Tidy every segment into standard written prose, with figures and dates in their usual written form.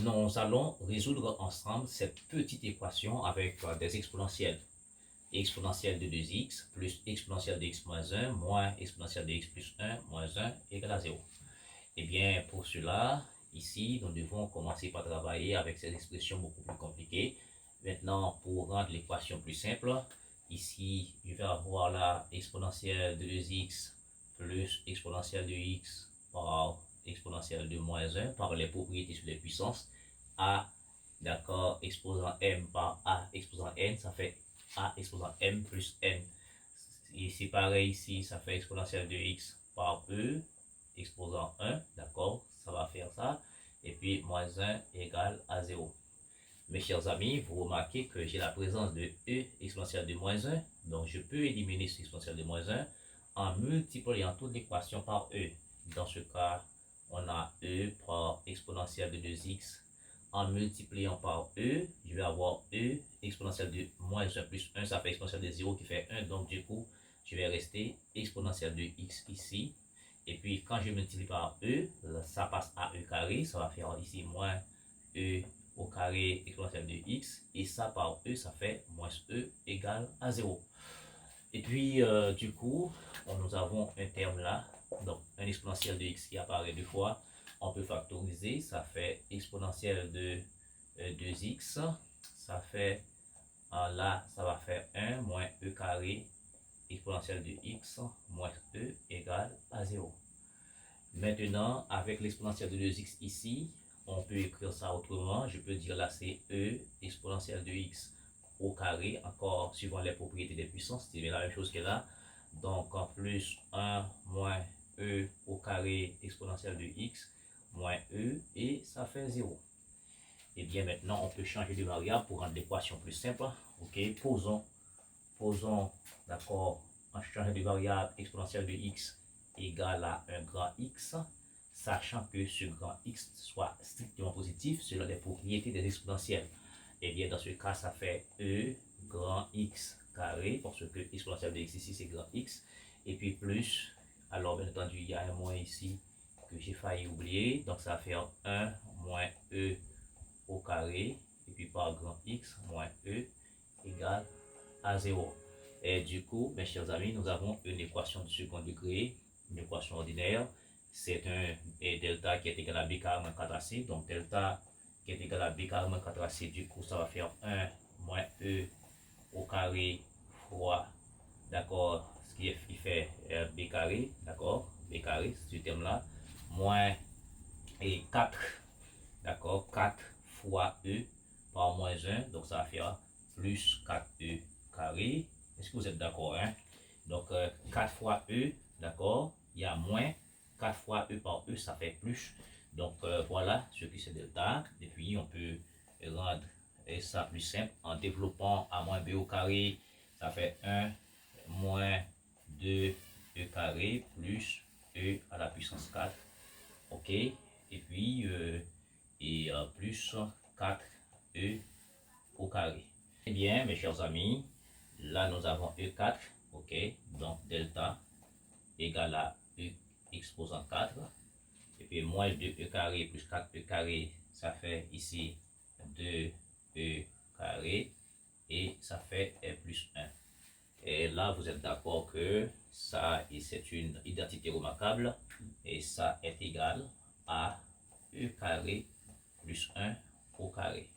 Nous allons résoudre ensemble cette petite équation avec des exponentielles. Exponentielle de 2x plus exponentielle de x moins 1 moins exponentielle de x plus 1 moins 1 égale à 0. Eh bien, pour cela, ici, nous devons commencer par travailler avec ces expressions beaucoup plus compliquées. Maintenant, pour rendre l'équation plus simple, ici, je vais avoir la exponentielle de 2x plus exponentielle de x par exponentielle de moins 1 par les propriétés sur les puissances. A, d'accord, exposant m par a exposant n, ça fait a exposant m plus n. Et c'est pareil ici, ça fait exponentielle de x par e exposant 1, d'accord, ça va faire ça. Et puis moins 1 égale à 0. Mes chers amis, vous remarquez que j'ai la présence de e exponentielle de moins 1, donc je peux éliminer cette exponentielle de moins 1 en multipliant toute l'équation par e. Dans ce cas, on a e par exponentielle de 2x. En multipliant par e, je vais avoir e exponentielle de moins 1 plus 1, ça fait exponentielle de 0 qui fait 1, donc du coup, je vais rester exponentielle de x ici. Et puis, quand je multiplie par e, ça passe à e carré, ça va faire ici moins e au carré exponentielle de x, et ça par e, ça fait moins e égale à 0. Et puis, du coup, nous avons un terme là, donc un exponentiel de x qui apparaît deux fois. On peut factoriser, ça fait exponentielle de 2x, ça fait, là, ça va faire 1 moins e carré exponentielle de x moins e égale à 0. Maintenant, avec l'exponentielle de 2x ici, on peut écrire ça autrement. Je peux dire là, c'est e exponentielle de x au carré, encore suivant les propriétés des puissances, c'est la même chose que là. Donc, en plus 1 moins e au carré exponentielle de x moins e, et ça fait 0. Et bien maintenant, on peut changer de variable pour rendre l'équation plus simple. Ok, posons, d'accord, en changeant de variable exponentielle de x égale à un grand x, sachant que ce grand x soit strictement positif selon les propriétés des exponentielles. Et bien dans ce cas, ça fait e grand x carré, parce que exponentielle de x ici c'est grand x, et puis plus, alors bien entendu il y a un moins ici que j'ai failli oublier, donc ça va faire 1 moins e au carré, et puis par grand x moins e égale à 0. Et du coup, mes chers amis, nous avons une équation de second degré, une équation ordinaire. C'est un delta qui est égal à b carré moins 4ac. Donc delta qui est égal à b carré moins 4ac, du coup, ça va faire 1 moins e au carré fois, d'accord, ce qui fait b carré, d'accord, b carré, ce terme-là, moins et 4, d'accord, 4 fois e par moins 1, donc ça va faire plus 4e carré. Est-ce que vous êtes d'accord, hein? Donc 4 fois e, d'accord, il y a moins 4 fois e par e, ça fait plus. Donc voilà ce qui c'est delta. Et puis on peut rendre ça plus simple en développant a moins b au carré, ça fait 1 moins 2 e carré plus e à la puissance 4. Ok, et puis plus 4e au carré. Eh bien, mes chers amis, là nous avons E4, ok, donc delta égale à E exposant 4, et puis moins 2E carré plus 4E carré, ça fait ici 2E carré, et ça fait E plus 1. Et là, vous êtes d'accord que ça, c'est une identité remarquable, et ça est égal à E carré plus 1 au carré.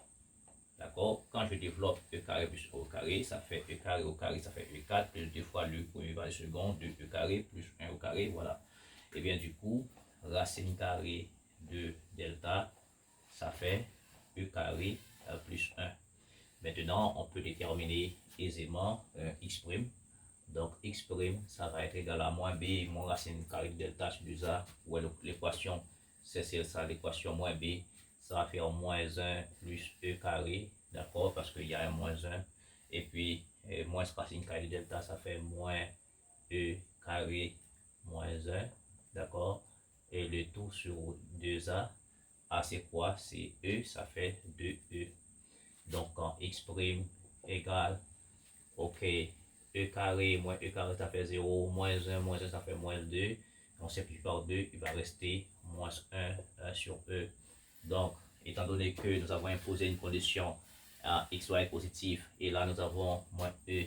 D'accord? Quand je développe E carré plus E au carré, ça fait E carré au carré, ça fait E4 plus 2 fois le premier par le second, 2E carré plus 1 au carré, voilà. Et bien du coup, racine carrée de delta, ça fait E carré plus 1. Maintenant, on peut déterminer aisément x'. Donc x', ça va être égal à moins b moins racine carrée de delta sur 2a, ou l'équation, c'est ça, l'équation moins b, ça va faire moins 1 plus e carré, d'accord, parce qu'il y a un moins 1, et puis moins racine carrée de delta, ça fait moins e carré moins 1, d'accord, et le tout sur 2a, a c'est quoi? C'est e, ça fait 2e. Donc quand x' égale, ok, e carré moins e carré ça fait 0, moins 1 ça fait moins 2, on simplifie par 2, il va rester moins 1 sur e. Donc étant donné que nous avons imposé une condition à x doit être positif, et là nous avons moins e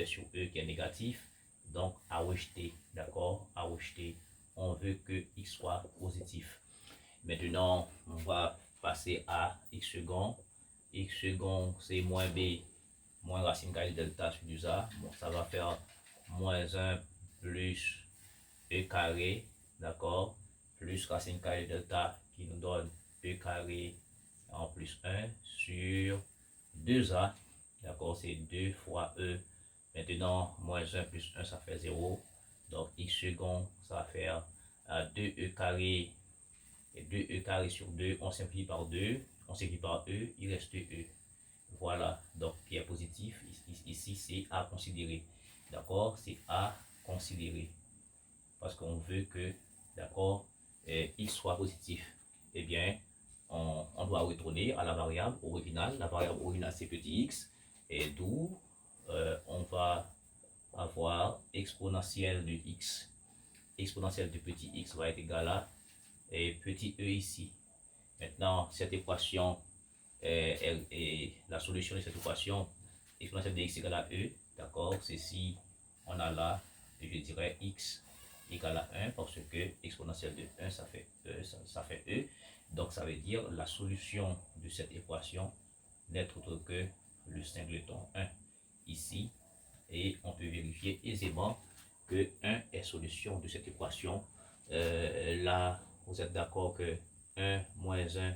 sur e qui est négatif, donc à rejeter, d'accord, à rejeter, on veut que x soit positif. Maintenant, on va passer à x second. X second, c'est moins b, moins racine carrée de delta sur 2a. Bon, ça va faire moins 1 plus e carré, d'accord, plus racine carrée de delta qui nous donne e carré en plus 1 sur 2a, d'accord, c'est 2 fois e. Maintenant, moins 1 plus 1, ça fait 0. Donc, x second, ça va faire 2e carré. Et 2e carré sur 2, on simplifie par 2. On simplifie par e, il reste e. Voilà, donc qui est positif. Ici, c'est à considérer. D'accord, c'est à considérer. Parce qu'on veut que, d'accord, x soit positif. Eh bien, on doit retourner à la variable originale. La variable originale, c'est petit x. Et d'où on va avoir exponentielle de x. Exponentielle de petit x va être égal à petit e ici. Maintenant, cette équation, la solution de cette équation, exponentielle de x égale à e, d'accord, c'est si on a là, je dirais x égale à 1, parce que exponentielle de 1, ça fait e, ça fait e. Donc, ça veut dire la solution de cette équation n'est autre que le singleton 1 ici. Et on peut vérifier aisément que 1 est solution de cette équation. Là, vous êtes d'accord que 1 moins 1,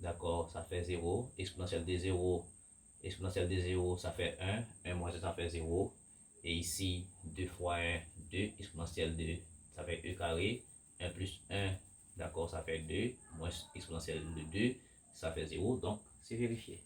d'accord, ça fait 0. Exponentielle de 0, ça fait 1. 1 moins 1, ça fait 0. Et ici, 2 fois 1, 2. Exponentielle de, ça fait e carré. 1 plus 1, d'accord, ça fait 2. Moins exponentielle de 2, ça fait 0. Donc, c'est vérifié.